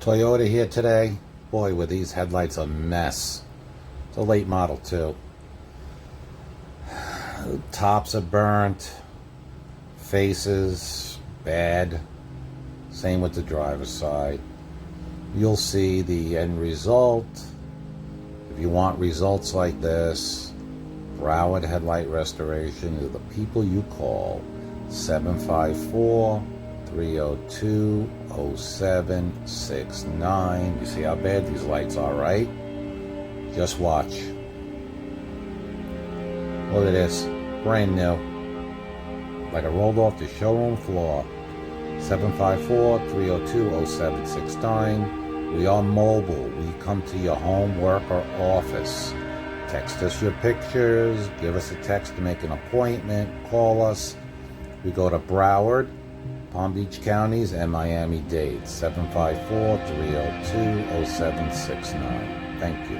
Toyota here today. Boy, were these headlights a mess. It's a late model too. Tops are burnt. Faces bad. Same with the driver's side. You'll see the end result. If you want results like this, Broward Headlight Restoration is the people you call. 754-302-0769. You see how bad these lights are, right? Just watch. Look at this. Brand new. Like I rolled off the showroom floor. 754-302-0769. We are mobile. We come to your home, work, or office. Text us your pictures. Give us a text to make an appointment. Call us. We go to Broward, Palm Beach counties, and Miami-Dade. 754-302-0769. Thank you.